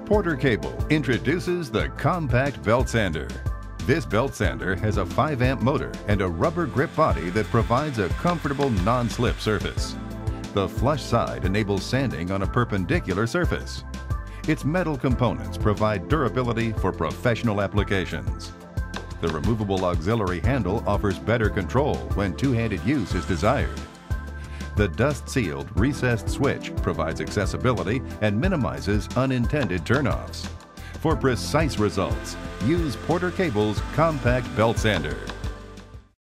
Porter Cable introduces the Compact Belt Sander. This belt sander has a 5-amp motor and a rubber grip body that provides a comfortable non-slip surface. The flush side enables sanding on a perpendicular surface. Its metal components provide durability for professional applications. The removable auxiliary handle offers better control when two-handed use is desired. The dust-sealed recessed switch provides accessibility and minimizes unintended turnoffs. For precise results, use Porter Cable's Compact Belt Sander.